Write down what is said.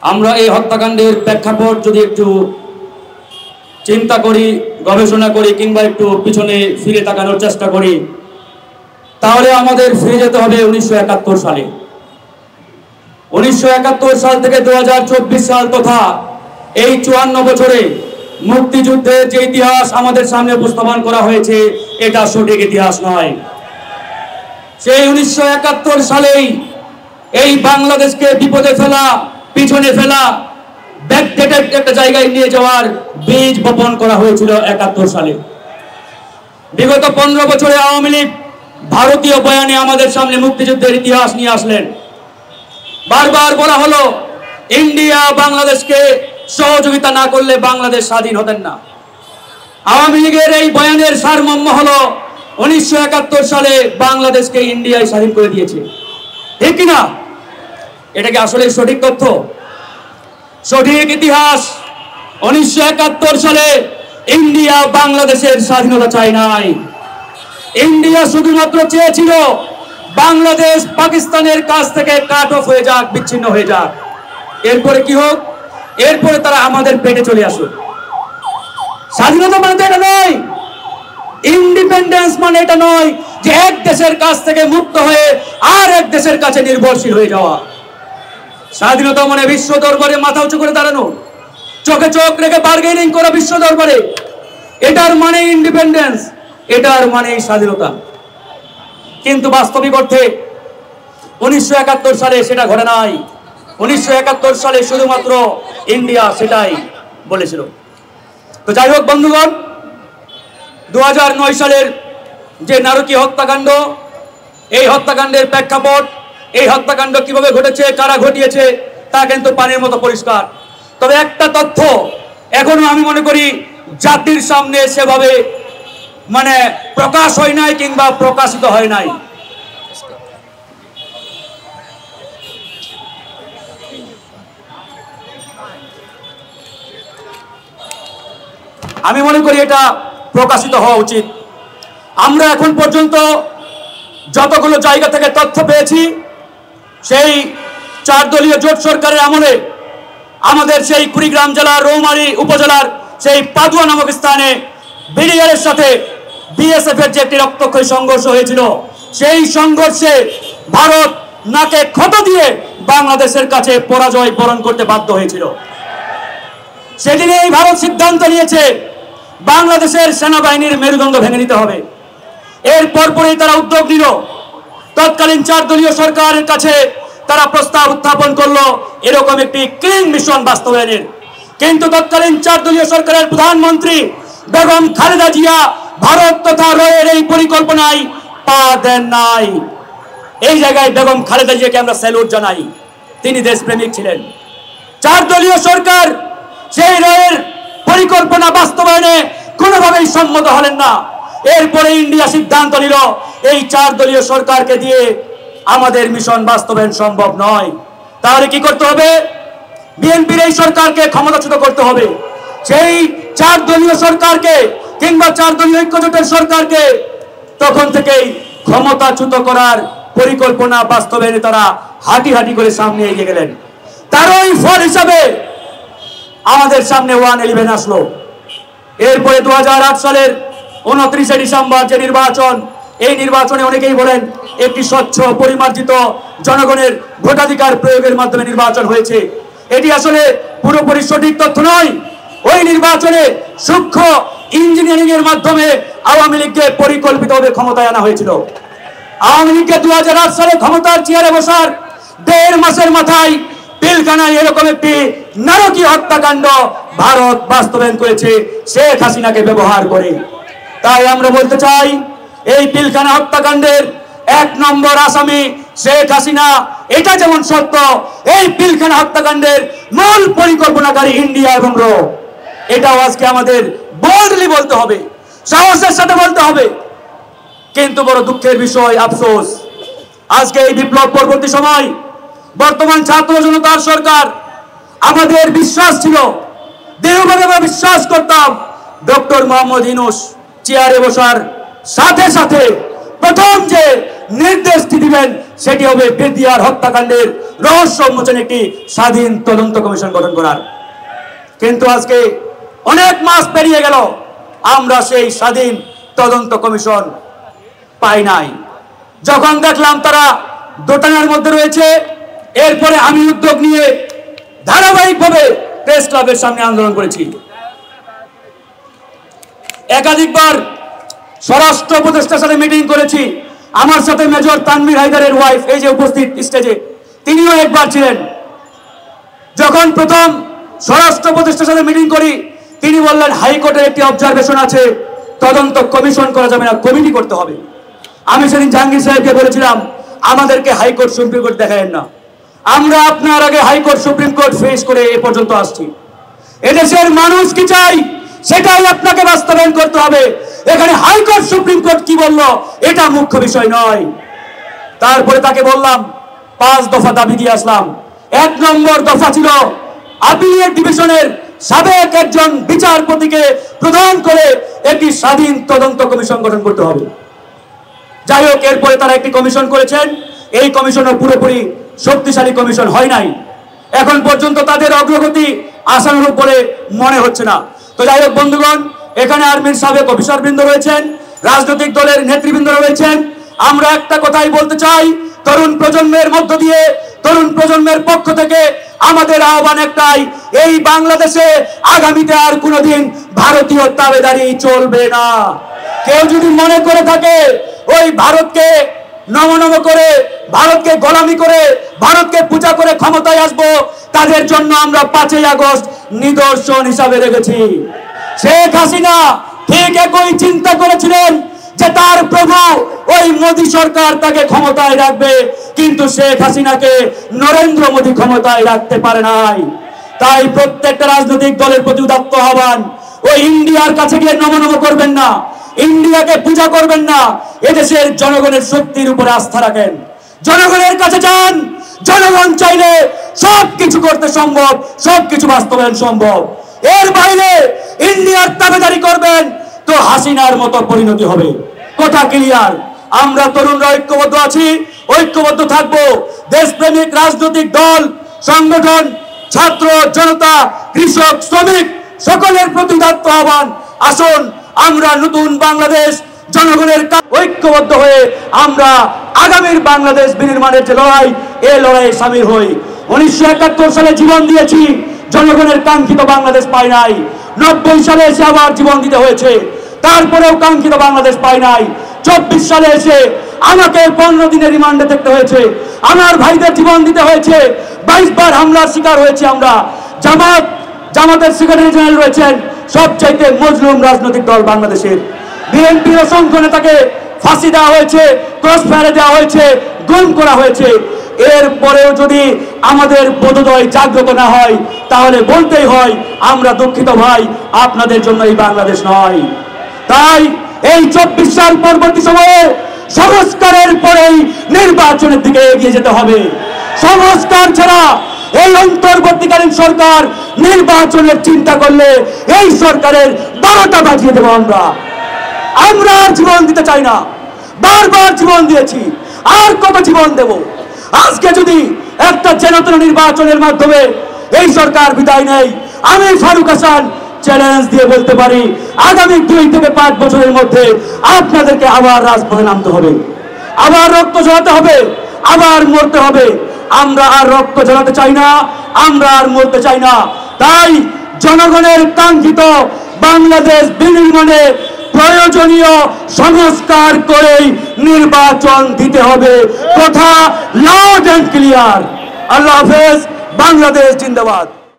আমরা এই হত্যাকাণ্ডের প্রেক্ষাপট যদি একটু চিন্তা করি, গবেষণা করি, কিংবা একটু পিছনে ফিরে তাকানোর চেষ্টা করি, তাহলে আমাদের ফিরে যেতে হবে 1971 সালে। 1971 সাল থেকে 2024 সাল তথা এই 54 বছরে মুক্তিযুদ্ধের যে ইতিহাস আমাদের সামনে উপস্থাপন করা হয়েছে, এটা সঠিক ইতিহাস নয়। সেই 1971 সালেই এই বাংলাদেশকে বিপদে ফেলা, পিছনে ফেলা, ব্যাকডেটেড একটা জায়গায় নিয়ে যাওয়ার বীজ বপন করা হয়েছিল 71 সালে। বিগত 15 বছরে আওয়ামী লীগ ভারতীয় বয়ানে আমাদের সামনে মুক্তিযুদ্ধের ইতিহাস নিয়ে আসলেন। বারবার বলা হলো ইন্ডিয়া বাংলাদেশকে সহযোগিতা না করলে বাংলাদেশ স্বাধীন হতেন না। আওয়ামী লীগের এই বয়ানের সারমর্ম হলো 1971 সালে বাংলাদেশকে ইন্ডিয়ায় স্বাধীন করে দিয়েছে, ঠিক কিনা? এটা কি আসলে সঠিক তথ্য, সঠিক ইতিহাস? 1971 সালে ইন্ডিয়া বাংলাদেশের স্বাধীনতা চায় নাই। ইন্ডিয়া শুধুমাত্র চেয়েছিল বাংলাদেশ পাকিস্তানের কাছ থেকে কাট অফ হয়ে যাক, বিচ্ছিন্ন হয়ে যাক। এরপরে কি হোক? এরপরে তারা আমাদের পেটে চলে আসুক। স্বাধীনতা মানে এটা নয়, ইন্ডিপেন্ডেন্স মানে এটা নয় যে এক দেশের কাছ থেকে মুক্ত হয়ে আর এক দেশের কাছে নির্ভরশীল হয়ে যাওয়া। স্বাধীনতা মানে বিশ্ব দরবারে মাথা উঁচু করে দাঁড়ানো, চোখে চোখ রেখে বার্গেনিং করা বিশ্ব দরবারে। এটার মানে ইন্ডিপেন্ডেন্স, এটার মানে স্বাধীনতা। কিন্তু বাস্তবিক অর্থে 1971 সালে সেটা ঘটে নাই। 1971 সালে শুধুমাত্র ইন্ডিয়া সেটাই বলেছিল। তো যাই হোক বন্ধুগণ, 2009 সালের যে নারকীয় হত্যাকাণ্ড, এই হত্যাকাণ্ডের প্রেক্ষাপট, এই হত্যাকাণ্ড কিভাবে ঘটেছে, কারা ঘটিয়েছে, তা কিন্তু পানির মতো পরিষ্কার। তবে একটা তথ্য এখনো আমি মনে করি জাতির সামনে সেভাবে প্রকাশ হয় নাই কিংবা প্রকাশিত হয় নাই। আমি মনে করি এটা প্রকাশিত হওয়া উচিত। আমরা এখন পর্যন্ত যতগুলো জায়গা থেকে তথ্য পেয়েছি, সেই 4 দলীয় জোট সরকারের আমলে আমাদের সেই কুড়িগ্রাম জেলার রৌমারী উপজেলার সেই পাদুয়া নামক স্থানে বিডিআরের সাথে বিএসএফ এর যে একটি রক্তক্ষয়ী সংঘর্ষ হয়েছিল, সেই সংঘর্ষে ভারত নাকে ক্ষত দিয়ে বাংলাদেশের কাছে পরাজয় বরণ করতে বাধ্য হয়েছিল। সেদিনে এই ভারত সিদ্ধান্ত নিয়েছে বাংলাদেশের সেনাবাহিনীর মেরুদণ্ড ভেঙে নিতে হবে। এর পরপরই তারা উদ্যোগ নিল, তৎকালীন 4 দলীয় সরকারের কাছে তারা প্রস্তাব উত্থাপন করলো এরকম একটি ক্লিন মিশন বাস্তবায়নের। কিন্তু তৎকালীন 4 দলীয় সরকারের প্রধানমন্ত্রী বেগম খালেদা জিয়া ভারত তথা রয়ের এই পরিকল্পনায় পা দেন নাই। এই জায়গায় বেগম খালেদা জিয়াকে আমরা স্যালুট জানাই, তিনি দেশপ্রেমিক ছিলেন। 4 দলীয় সরকার সেই রয়ের পরিকল্পনা বাস্তবায়নে কোনোভাবেই সম্মত হলেন না। এরপরে ইন্ডিয়া সিদ্ধান্ত নিল এই 4 দলীয় সরকারকে দিয়ে আমাদের মিশন বাস্তবায়ন সম্ভব নয়। তাহলে কি করতে হবে? বিএনপির এই সরকারকে ক্ষমতাচ্যুত করতে হবে। সেই 4 দলীয় সরকারকে কিংবা 4 দলীয় ঐক্যজোটের সরকারকে তখন থেকেই ক্ষমতাচ্যুত করার পরিকল্পনা বাস্তবায়নে তারা হাঁটি হাঁটি করে সামনে এগিয়ে গেলেন। তারই ফল হিসাবে আমাদের সামনে 111 আসলো। এরপরে 2008 সালের 29 ডিসেম্বর যে নির্বাচন, এই নির্বাচনে অনেকেই বলেন একটি স্বচ্ছ পরিমার্জিত জনগণের ভোটাধিকার প্রয়োগের মাধ্যমে নির্বাচন হয়েছে। এটি আসলে পুরোপুরি সঠিক তথ্য নয়। ওই নির্বাচনে সূক্ষ্ম ইঞ্জিনিয়ারিং এর মাধ্যমে আওয়ামী লীগকে পরিকল্পিতভাবে ক্ষমতায় আনা হয়েছিল। আওয়ামী লীগকে 2008 সালে ক্ষমতার চেয়ারে বসার 1.5 মাসের মাথায় পিলখানায় এরকম একটি নারকীয় হত্যাকাণ্ড ভারত বাস্তবায়ন করেছে শেখ হাসিনাকে ব্যবহার করে। তাই আমরা বলতে চাই, এই পিলখানা হত্যাকাণ্ডের 1 নম্বর আসামি শেখ হাসিনা, এটা যেমন সত্য, এই পিলখানা হত্যাকাণ্ডের মূল পরিকল্পনাকারী ইন্ডিয়া এবং র। এটাও আজকে আমাদের বোল্ডলি বলতে হবে, সাহসের সাথে বলতে হবে। কিন্তু বড় দুঃখের বিষয়, আফসোস, আজকে এই বিপ্লব পরবর্তী সময় বর্তমান ছাত্র জনতার সরকার, আমাদের বিশ্বাস ছিল, দৃঢ়ভাবে আমরা বিশ্বাস করতাম ডক্টর মোহাম্মদ ইউনূস চেয়ারে বসার সাথে সাথে প্রথম যে নির্দেশটি দিবেন সেটি হবে বেদিয়ার হত্যাকাণ্ডের রহস্য উন্মোচনে একটি স্বাধীন তদন্ত কমিশন গঠন করার। কিন্তু আজকে অনেক মাস পেরিয়ে গেল, আমরা সেই স্বাধীন তদন্ত কমিশন পাই নাই। যখন দেখলাম তারা দোটানার মধ্যে রয়েছে, এরপরে আমি উদ্যোগ নিয়ে ধারাবাহিকভাবে প্রেস ক্লাবের সামনে আন্দোলন করেছি। একাধিকবার স্বরাষ্ট্র উপদেষ্টার সাথে মিটিং করেছি। আমার সাথে মেজর তানভীর হায়দারের ওয়াইফ, এই যে উপস্থিত স্টেজে, তিনিও একবার ছিলেন। যখন প্রথম স্বরাষ্ট্র উপদেষ্টার সাথে মিটিং করি, তিনি বললেন হাইকোর্টের একটি অবজারভেশন আছে, তদন্ত কমিশন করা যাবে না, কমিটি করতে হবে। আমি সেদিন জাহাঙ্গীর সাহেবকে বলেছিলাম আমাদেরকে হাইকোর্ট সুপ্রিম কোর্ট দেখায়েন না, আমরা আপনার আগে হাইকোর্ট সুপ্রিম কোর্ট ফেস করে এ পর্যন্ত আসছি। এদেশের মানুষ কি চাই সেটাই আপনাকে বাস্তবায়ন করতে হবে। এখানে হাইকোর্ট সুপ্রিম কোর্ট কি বললো এটা মুখ্য বিষয় নয়। তারপরে তাকে বললাম 5 দফা দাবি দিয়ে আসলাম। 1 নম্বর দফা ছিল আপিলের ডিভিশনের সাবেক একজন বিচারপতিকে প্রদান করে একটি স্বাধীন তদন্ত কমিশন গঠন করতে হবে। যাই হোক, এরপরে তারা একটি কমিশন করেছেন। এই কমিশনও পুরোপুরি শক্তিশালী কমিশন হয় নাই। এখন পর্যন্ত তাদের অগ্রগতি আশানুরূপ বলে মনে হচ্ছে না। তো যাই হোক বন্ধুগণ, এখানে আর্মির সাবেক অফিসারবৃন্দ রয়েছেন, রাজনৈতিক দলের নেতৃবৃন্দ রয়েছেন। আমরা একটা কথাই বলতে চাই, তরুণ প্রজন্মের মধ্য দিয়ে, তরুণ প্রজন্মের পক্ষ থেকে আমাদের আহ্বান একটাই, এই বাংলাদেশে আগামীতে আর কোনোদিন ভারতীয় তাবেদারি চলবে না। কেউ যদি মনে করে থাকে ওই ভারতকে নম করে, ভারতকে গোলামি করে, ভারতকে পূজা করে ক্ষমতায় আসবো, তাদের জন্য আমরা 5ই আগস্ট নিদর্শন হিসাবে রেখেছি। শেখ হাসিনা ঠিক একই চিন্তা করেছিলেন যে তার প্রভু ওই মোদী সরকার তাকে ক্ষমতায় রাখবে, কিন্তু শেখ হাসিনাকে নরেন্দ্র মোদী ক্ষমতায় রাখতে পারে নাই। তাই প্রত্যেকটা রাজনৈতিক দলের প্রতি উদাত্ত আহ্বান, ওই ইন্ডিয়ার কাছে গিয়ে নম করবেন না, ইন্ডিয়াকে পূজা করবেন না, এদেশের জনগণের শক্তির উপরে আস্থা রাখেন, জনগণের কাছে যান। জনগণ চাইলে সবকিছু করতে সম্ভব, সবকিছু বাস্তবায়ন সম্ভব। এর বাইরে ইন্ডিয়ার দাবিদারি করবেন তো হাসিনার মতো পরিণতি হবে। কথা ক্লিয়ার। আমরা তরুণরা ঐক্যবদ্ধ আছি, ঐক্যবদ্ধ থাকবো। দেশপ্রেমিক রাজনৈতিক দল, সংগঠন, ছাত্র, জনতা, কৃষক, শ্রমিক সকলের প্রতি উদাত্ত আহ্বান, আসুন আমরা নতুন বাংলাদেশ জনগণের ঐক্যবদ্ধ হয়ে আমরা আগামীর বাংলাদেশ বিনির্মাণের যে লড়াই, এই লড়াইয়ে সামিল হই। 1971 সালে জীবন দিয়েছি, জনগণের কাঙ্ক্ষিত বাংলাদেশ পাই নাই। 90 সালে এসে আবার জীবন দিতে হয়েছে, তারপরেও কাঙ্ক্ষিত বাংলাদেশ পাই নাই। 24 সালে এসে আমাকে 15 দিনের রিমান্ডে থাকতে হয়েছে, আমার ভাইদের জীবন দিতে হয়েছে, 22 বার হামলার শিকার হয়েছে আমরা। জামাতের সেক্রেটারি জেনারেল রয়েছেন সবচাইতে মজলুম রাজনৈতিক দল বাংলাদেশের। বিএনপির অসংখ্য নেতাকে ফাঁসি দেওয়া হয়েছে, ক্রস ফায়ারে দেওয়া হয়েছে, গুম করা হয়েছে। এরপরেও যদি আমাদের বোধোদয় জাগ্রত না হয়, তাহলে বলতেই হয় আমরা দুঃখিত ভাই, আপনাদের জন্য এই বাংলাদেশ নয়। তাই এই 24 সাল পরবর্তী সময়ে সংস্কারের পরেই নির্বাচনের দিকে এগিয়ে যেতে হবে। সংস্কার ছাড়া এই অন্তর্বর্তীকালীন সরকার নির্বাচনের চিন্তা করলে এই সরকারের 12টা বাজিয়ে দেব। আমরা আর জীবন দিতে চাই না, বারবার জীবন দিয়েছি, আর কত জীবন দেব? আজকে যদি একটা জনতন নির্বাচনের মাধ্যমে এই সরকার বিদায় নেয়, আমি ফারুক হাসান চ্যালেঞ্জ দিয়ে বলতে পারি আগামী 2 থেকে 5 বছরের মধ্যে আপনাদেরকে আবার রাজপথে নামতে হবে, আবার রক্ত ঝরাতে হবে, আবার মরতে হবে। আমরা আর রক্ত ঝরাতে চাই না, আমরা আর মরতে চাই না। তাই জনগণের কাঙ্ক্ষিত বাংলাদেশ বিনির্মাণে প্রয়োজনীয় সংস্কার করেই নির্বাচন দিতে হবে। কথা লাউড এন্ড ক্লিয়ার। আল্লাহ হাফেজ। বাংলাদেশ জিন্দাবাদ।